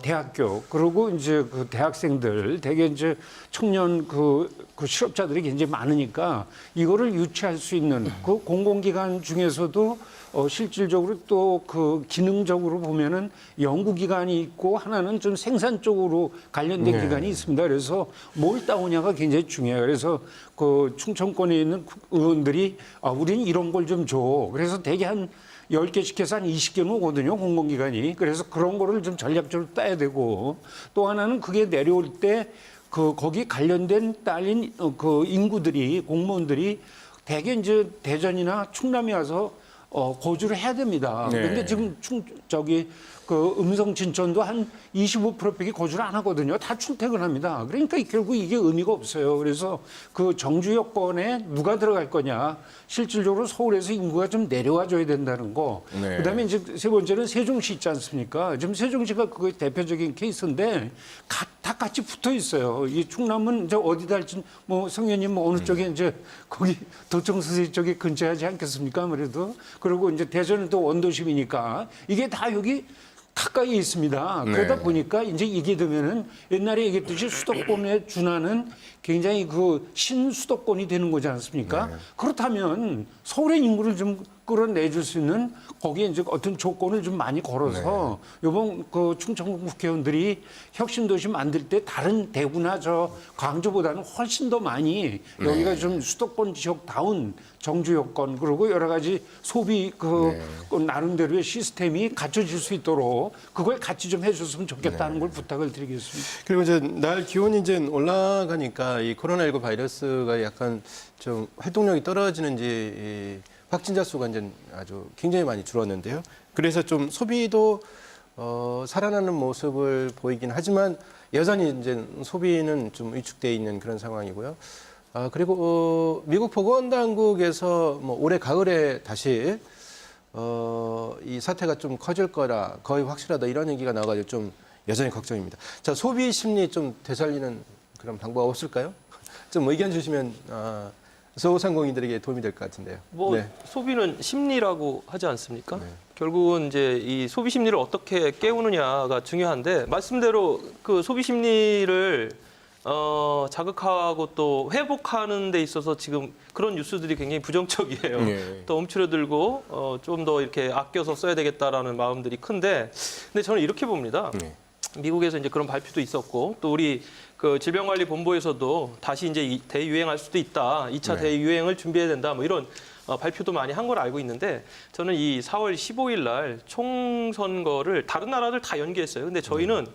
대학교 그리고 이제 그 대학생들 대개 이제 청년 그 실업자들이 굉장히 많으니까 이거를 유치할 수 있는 그 공공기관 중에서도 실질적으로 또 그 기능적으로 보면은 연구기관이 있고 하나는 좀 생산 쪽으로 관련된 기관이 있습니다. 그래서 뭘 따오냐가 굉장히 중요해요. 그래서 그 충청권에 있는 의원들이 우리는 이런 걸 좀 줘. 그래서 대개 한 10개씩 해서 한 20개는 오거든요, 공공기관이. 그래서 그런 거를 좀 전략적으로 따야 되고 또 하나는 그게 내려올 때 거기 관련된 딸린 그 인구들이 공무원들이 대개 이제 대전이나 충남에 와서 거주를 해야 됩니다. 그런데 지금 음성 진천도 한 25%밖에 거주를 안 하거든요. 다 출퇴근합니다. 그러니까 결국 이게 의미가 없어요. 그래서 그 정주 여건에 누가 들어갈 거냐. 실질적으로 서울에서 인구가 좀 내려와 줘야 된다는 거. 그다음에 이제 세 번째는 세종시 있지 않습니까? 지금 세종시가 그게 대표적인 케이스인데 다 같이 붙어 있어요. 이 충남은 이제 어디다 할지 뭐 성현님 뭐 어느 쪽에 이제 거기 도청수세 쪽에 근처하지 않겠습니까? 아무래도. 그리고 이제 대전은 또 원도심이니까 이게 다 여기 가까이 있습니다. 그러다 보니까 이제 이게 되면은 옛날에 얘기했듯이 수도권에 준하는 굉장히 그 신수도권이 되는 거지 않습니까? 그렇다면 서울의 인구를 좀 끌어내줄 수 있는 거기에 이제 어떤 조건을 좀 많이 걸어서 이번 그 충청 국회의원들이 혁신도시 만들 때 다른 대구나 저 광주보다는 훨씬 더 많이 여기가 좀 수도권 지역다운 정주 여건 그리고 여러 가지 소비 그 나름대로의 시스템이 갖춰질 수 있도록 그걸 같이 좀 해줬으면 좋겠다는 걸 부탁을 드리겠습니다. 그리고 이제 날 기온이 이제 올라가니까 이 코로나19 바이러스가 약간 좀 활동력이 떨어지는지 이 확진자 수가 이제 아주 굉장히 많이 줄었는데요. 그래서 좀 소비도 살아나는 모습을 보이긴 하지만 여전히 이제 소비는 좀 위축돼 있는 그런 상황이고요. 그리고 미국 보건당국에서 뭐 올해 가을에 다시 이 사태가 좀 커질 거라 거의 확실하다 이런 얘기가 나와가지고 좀 여전히 걱정입니다. 자, 소비 심리 좀 되살리는 그런 방법 없을까요? 좀 의견 주시면 소상공인들에게 도움이 될 것 같은데요. 뭐 네. 소비는 심리라고 하지 않습니까? 결국은 이제 이 소비 심리를 어떻게 깨우느냐가 중요한데 말씀대로 그 소비 심리를 자극하고 또 회복하는 데 있어서 지금 그런 뉴스들이 굉장히 부정적이에요. 또 움츠러들고 좀 더 이렇게 아껴서 써야 되겠다라는 마음들이 큰데 근데 저는 이렇게 봅니다. 미국에서 이제 그런 발표도 있었고 또 우리 그 질병관리본부에서도 다시 이제 대유행할 수도 있다. 2차 대유행을 준비해야 된다. 뭐 이런 발표도 많이 한 걸 알고 있는데 저는 이 4월 15일 날 총선거를 다른 나라들 다 연기했어요. 근데 저희는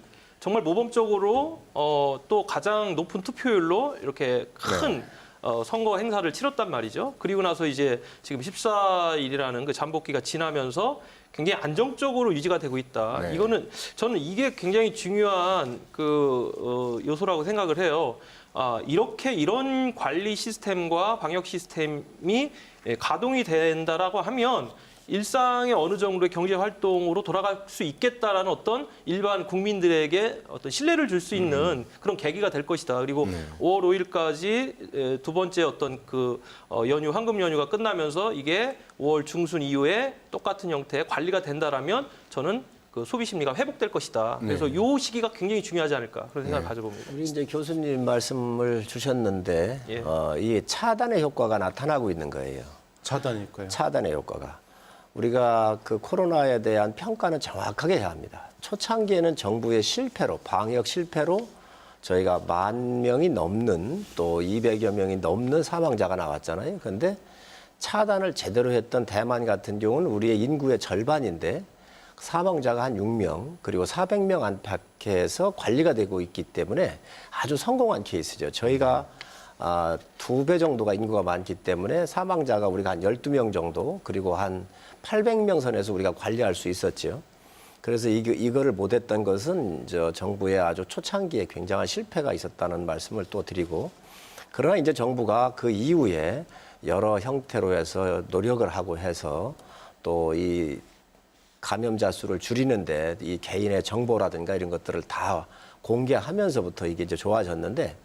정말 모범적으로 또 가장 높은 투표율로 이렇게 큰 선거 행사를 치렀단 말이죠. 그리고 나서 이제 지금 14일이라는 그 잠복기가 지나면서 굉장히 안정적으로 유지가 되고 있다. 이거는 저는 이게 굉장히 중요한 그 요소라고 생각을 해요. 이렇게 이런 관리 시스템과 방역 시스템이 가동이 된다라고 하면 일상의 어느 정도의 경제 활동으로 돌아갈 수 있겠다라는 어떤 일반 국민들에게 어떤 신뢰를 줄 수 있는 그런 계기가 될 것이다. 그리고 5월 5일까지 두 번째 어떤 그 연휴 황금 연휴가 끝나면서 이게 5월 중순 이후에 똑같은 형태의 관리가 된다라면 저는 그 소비 심리가 회복될 것이다. 그래서 이 시기가 굉장히 중요하지 않을까 그런 생각을 가져봅니다. 우리 이제 교수님 말씀을 주셨는데 이 차단의 효과가 나타나고 있는 거예요. 차단일까요? 차단의 효과가. 우리가 그 코로나에 대한 평가는 정확하게 해야 합니다. 초창기에는 정부의 실패로, 방역 실패로 저희가 10,000명이 넘는 또 200여 명이 넘는 사망자가 나왔잖아요. 그런데 차단을 제대로 했던 대만 같은 경우는 우리의 인구의 절반인데 사망자가 한 6명 그리고 400명 안팎에서 관리가 되고 있기 때문에 아주 성공한 케이스죠. 저희가 2배 정도가 인구가 많기 때문에 사망자가 우리가 한 12명 정도 그리고 한 800명 선에서 우리가 관리할 수 있었죠. 그래서 이거를 못했던 것은 정부의 아주 초창기에 굉장한 실패가 있었다는 말씀을 또 드리고 그러나 이제 정부가 그 이후에 여러 형태로 해서 노력을 하고 해서 또 이 감염자 수를 줄이는데 이 개인의 정보라든가 이런 것들을 다 공개하면서부터 이게 이제 좋아졌는데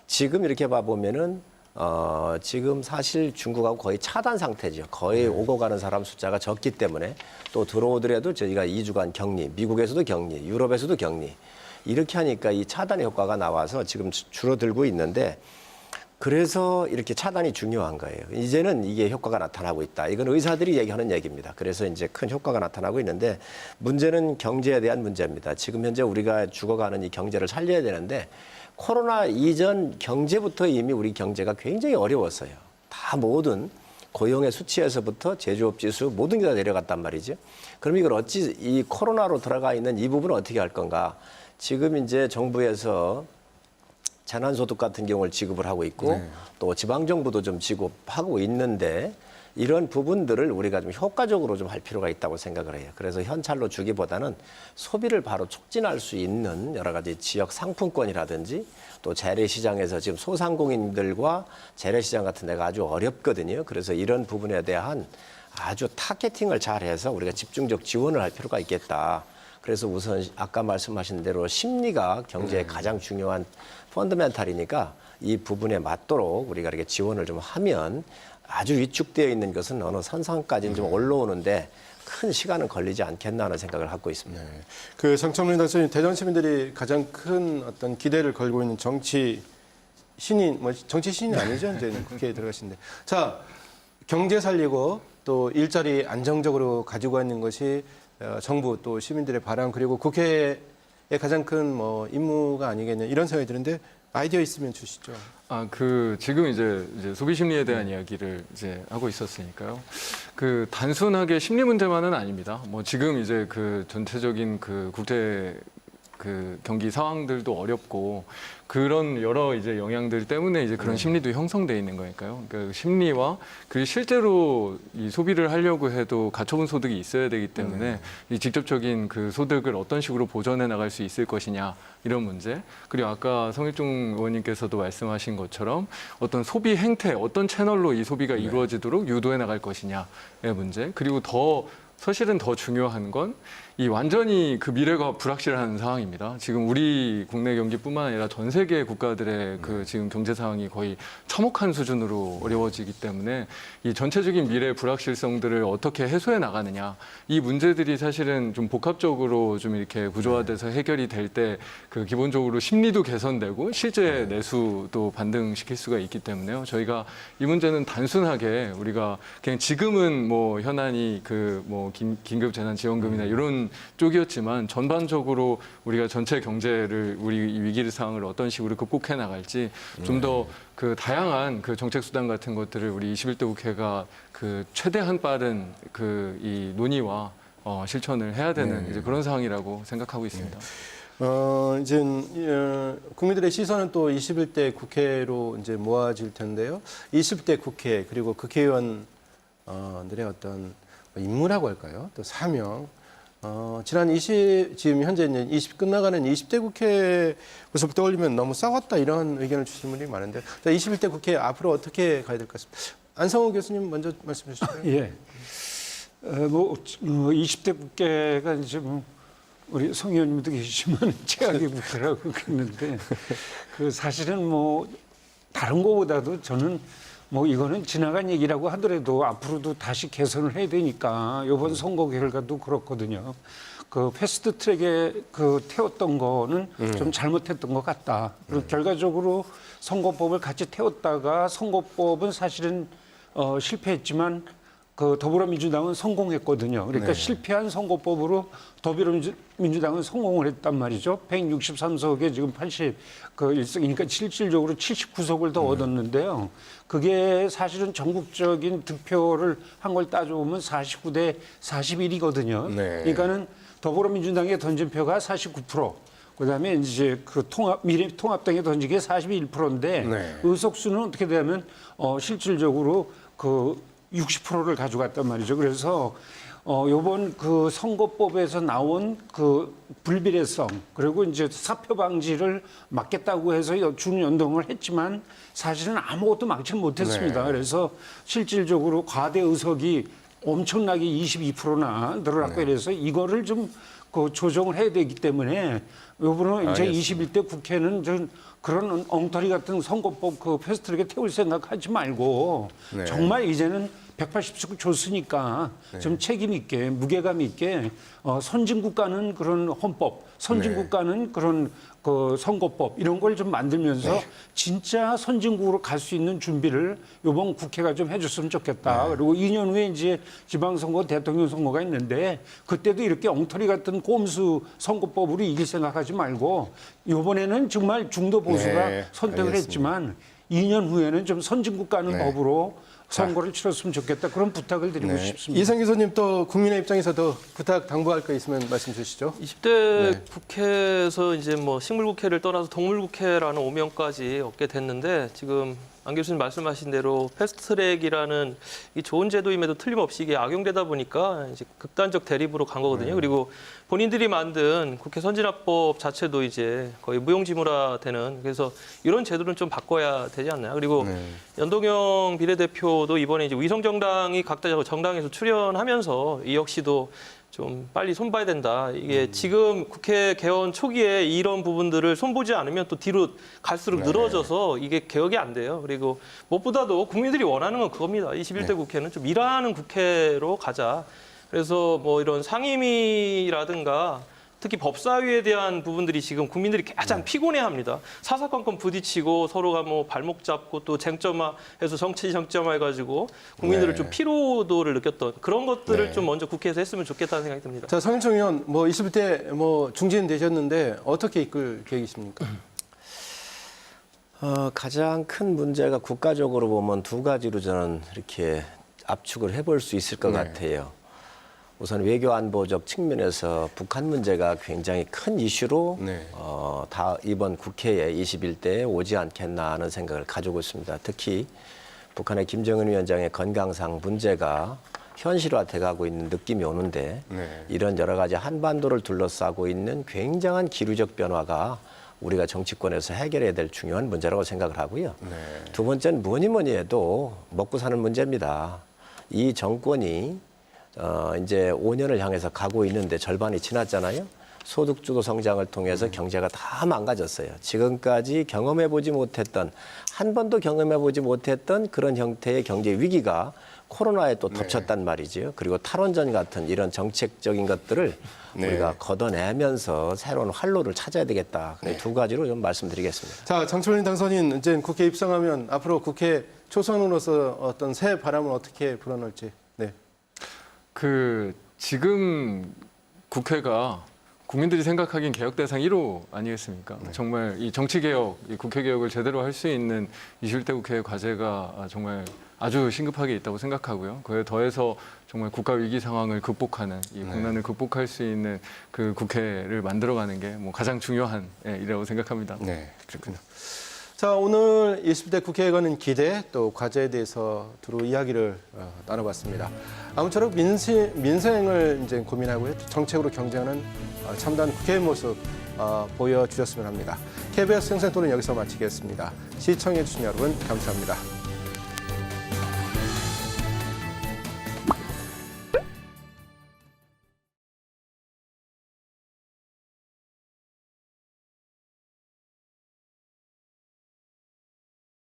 지금 이렇게 봐보면은 지금 사실 중국하고 거의 차단 상태죠. 거의 오고 가는 사람 숫자가 적기 때문에 또 들어오더라도 저희가 2주간 격리, 미국에서도 격리, 유럽에서도 격리 이렇게 하니까 이 차단의 효과가 나와서 지금 줄어들고 있는데 그래서 이렇게 차단이 중요한 거예요. 이제는 이게 효과가 나타나고 있다. 이건 의사들이 얘기하는 얘기입니다. 그래서 이제 큰 효과가 나타나고 있는데 문제는 경제에 대한 문제입니다. 지금 현재 우리가 죽어가는 이 경제를 살려야 되는데 코로나 이전 경제부터 이미 우리 경제가 굉장히 어려웠어요. 다 모든 고용의 수치에서부터 제조업 지수 모든 게 다 내려갔단 말이죠. 그럼 이걸 어찌 이 코로나로 들어가 있는 이 부분을 어떻게 할 건가? 지금 이제 정부에서 재난소득 같은 경우를 지급을 하고 있고 또 지방정부도 좀 지급하고 있는데 이런 부분들을 우리가 좀 효과적으로 좀 할 필요가 있다고 생각을 해요. 그래서 현찰로 주기보다는 소비를 바로 촉진할 수 있는 여러 가지 지역 상품권이라든지 또 재래시장에서 지금 소상공인들과 재래시장 같은 데가 아주 어렵거든요. 그래서 이런 부분에 대한 아주 타겟팅을 잘해서 우리가 집중적 지원을 할 필요가 있겠다. 그래서 우선 아까 말씀하신 대로 심리가 경제의 가장 중요한 펀더멘탈이니까 이 부분에 맞도록 우리가 이렇게 지원을 좀 하면 아주 위축되어 있는 것은 어느 선상까지는 좀 올라오는데 큰 시간은 걸리지 않겠나 하는 생각을 갖고 있습니다. 네. 그 정청래 당선인 대전 시민들이 가장 큰 어떤 기대를 걸고 있는 정치 신인, 뭐 정치 신인이 아니죠. 이제 국회에 들어가신데. 자, 경제 살리고 또 일자리 안정적으로 가지고 있는 것이 정부 또 시민들의 바람 그리고 국회의 가장 큰 뭐 임무가 아니겠냐 이런 생각이 드는데 아이디어 있으면 주시죠. 지금 이제 소비 심리에 대한 이야기를 이제 하고 있었으니까요. 그 단순하게 심리 문제만은 아닙니다. 뭐 지금 이제 그 전체적인 그 국제 그 경기 상황들도 어렵고 그런 여러 이제 영향들 때문에 이제 그런 심리도 형성돼 있는 거니까요. 그러니까 심리와 그리고 실제로 이 소비를 하려고 해도 가처분 소득이 있어야 되기 때문에 이 직접적인 그 소득을 어떤 식으로 보전해 나갈 수 있을 것이냐 이런 문제. 그리고 아까 성일종 의원님께서도 말씀하신 것처럼 어떤 소비 행태, 어떤 채널로 이 소비가 이루어지도록 유도해 나갈 것이냐의 문제. 그리고 사실은 더 중요한 건 이 완전히 그 미래가 불확실한 상황입니다. 지금 우리 국내 경기뿐만 아니라 전 세계 국가들의 그 지금 경제 상황이 거의 참혹한 수준으로 어려워지기 때문에 이 전체적인 미래 불확실성들을 어떻게 해소해 나가느냐 이 문제들이 사실은 좀 복합적으로 좀 이렇게 구조화돼서 해결이 될 때 그 기본적으로 심리도 개선되고 실제 내수도 반등시킬 수가 있기 때문에요. 저희가 이 문제는 단순하게 우리가 그냥 지금은 뭐 현안이 그 뭐 긴급 재난 지원금이나 이런 쪽이었지만 전반적으로 우리가 전체 경제를 우리 이 위기 상황을 어떤 식으로 극복해 나갈지 좀 더 그 다양한 그 정책 수단 같은 것들을 우리 21대 국회가 그 최대한 빠른 그 이 논의와 실천을 해야 되는 이제 그런 상황이라고 생각하고 있습니다. 이제 국민들의 시선은 또 21대 국회로 이제 모아질 텐데요. 20대 국회 그리고 국회의원들의 어떤 임무라고 할까요? 또 사명. 지금 현재 이제 끝나가는 20대 국회에서 떠올리면 너무 싸웠다 이런 의견을 주신 분이 많은데, 자, 21대 국회 앞으로 어떻게 가야 될 것 같습니다. 안성호 교수님 먼저 말씀해 주시죠. 예. 20대 국회가 이제 뭐 우리 성 의원님도 계시지만 최악의 국회라고 그랬는데 그 사실은 뭐 다른 거보다도 저는 뭐 이거는 지나간 얘기라고 하더라도 앞으로도 다시 개선을 해야 되니까 이번 선거 결과도 그렇거든요. 그 패스트 트랙에 그 태웠던 거는 좀 잘못했던 것 같다. 그리고 결과적으로 선거법을 같이 태웠다가 선거법은 사실은 실패했지만 그 더불어민주당은 성공했거든요. 그러니까 실패한 선거법으로 더불어민주당은 성공을 했단 말이죠. 163석에 지금 81석이니까 실질적으로 79석을 더 얻었는데요. 그게 사실은 전국적인 득표를 한 걸 따져보면 49대 41이거든요. 그러니까는 더불어민주당에 던진 표가 49%. 그다음에 이제 그 미래통합당에 던진 게 41%인데 의석수는 어떻게 되냐면 실질적으로 그 60%를 가져갔단 말이죠. 그래서 요번 그 선거법에서 나온 그 불비례성 그리고 이제 사표 방지를 막겠다고 해서 준연동을 했지만 사실은 아무것도 막지는 못했습니다. 그래서 실질적으로 과대 의석이 엄청나게 22%나 늘어났고 이래서 이거를 좀 그 조정을 해야 되기 때문에 요번에 이제 21대 국회는 좀 그런 엉터리 같은 선거법 그 패스트트랙에 태울 생각하지 말고 정말 이제는 180석 줬으니까 좀 책임 있게 무게감 있게 선진국가는 그런 헌법, 선진국가는 그런 그 선거법 이런 걸 좀 만들면서 진짜 선진국으로 갈 수 있는 준비를 이번 국회가 좀 해줬으면 좋겠다. 그리고 2년 후에 이제 지방선거, 대통령 선거가 있는데 그때도 이렇게 엉터리 같은 꼼수 선거법으로 이길 생각하지 말고 이번에는 정말 중도 보수가 선택을 했지만 2년 후에는 좀 선진국 가는 법으로 선거를 치렀으면 좋겠다. 그런 부탁을 드리고 싶습니다. 이성 교수님 또 국민의 입장에서 더 부탁 당부할 거 있으면 말씀 주시죠. 20대 국회에서 이제 뭐 식물국회를 떠나서 동물국회라는 오명까지 얻게 됐는데 지금 안 교수님 말씀하신 대로 패스트트랙이라는 이 좋은 제도임에도 틀림없이 이게 악용되다 보니까 이제 극단적 대립으로 간 거거든요. 그리고 본인들이 만든 국회 선진화법 자체도 이제 거의 무용지물화되는 그래서 이런 제도는 좀 바꿔야 되지 않나요? 그리고 연동형 비례대표도 이번에 이제 위성정당이 각자 정당에서 출연하면서 이 역시도 좀 빨리 손봐야 된다. 이게 지금 국회 개원 초기에 이런 부분들을 손보지 않으면 또 뒤로 갈수록 늘어져서 이게 개혁이 안 돼요. 그리고 무엇보다도 국민들이 원하는 건 그겁니다. 21대 국회는 좀 일하는 국회로 가자. 그래서 뭐 이런 상임위라든가 특히 법사위에 대한 부분들이 지금 국민들이 가장 피곤해합니다. 사사건건 부딪히고 서로가 뭐 발목 잡고 또 쟁점화해서 정치 쟁점화해가지고 국민들을 네. 좀 피로도를 느꼈던 그런 것들을 네. 좀 먼저 국회에서 했으면 좋겠다는 생각이 듭니다. 자, 성인총 의원, 뭐 21대 뭐 중진되셨는데 어떻게 이끌 계획이십니까? 가장 큰 문제가 국가적으로 보면 두 가지로 저는 이렇게 압축을 해볼 수 있을 것 네. 같아요. 우선 외교 안보적 측면에서 북한 문제가 굉장히 큰 이슈로 네. 다 이번 국회에 21대에 오지 않겠나 하는 생각을 가지고 있습니다. 특히 북한의 김정은 위원장의 건강상 문제가 현실화돼 가고 있는 느낌이 오는데 네. 이런 여러 가지 한반도를 둘러싸고 있는 굉장한 기류적 변화가 우리가 정치권에서 해결해야 될 중요한 문제라고 생각을 하고요. 네. 두 번째는 뭐니 해도 먹고 사는 문제입니다. 이 정권이 이제 5년을 향해서 가고 있는데 절반이 지났잖아요. 소득주도 성장을 통해서 경제가 다 망가졌어요. 지금까지 경험해보지 못했던, 한 번도 경험해보지 못했던 그런 형태의 경제 위기가 코로나에 또 덮쳤단 말이죠. 그리고 탈원전 같은 이런 정책적인 것들을 우리가 걷어내면서 새로운 활로를 찾아야 되겠다. 두 가지로 좀 말씀드리겠습니다. 자, 장철민 당선인 이제 국회 입성하면 앞으로 국회 초선으로서 어떤 새 바람을 어떻게 불어넣을지. 네. 지금 국회가 국민들이 생각하기엔 개혁 대상 1호 아니겠습니까? 정말 이 정치 개혁, 이 국회 개혁을 제대로 할 수 있는 21대 국회의 과제가 정말 아주 심급하게 있다고 생각하고요. 그에 더해서 정말 국가 위기 상황을 극복하는 이 국난을 극복할 수 있는 그 국회를 만들어가는 게 뭐 가장 중요한 일이라고 생각합니다. 네, 그렇군요. 자, 오늘 20대 국회에 관한 기대 또 과제에 대해서 두루 이야기를 나눠봤습니다. 아무쪼록 민생을 이제 고민하고 정책으로 경쟁하는 참다운 국회의 모습 보여주셨으면 합니다. KBS 생생토론 여기서 마치겠습니다. 시청해주신 여러분 감사합니다.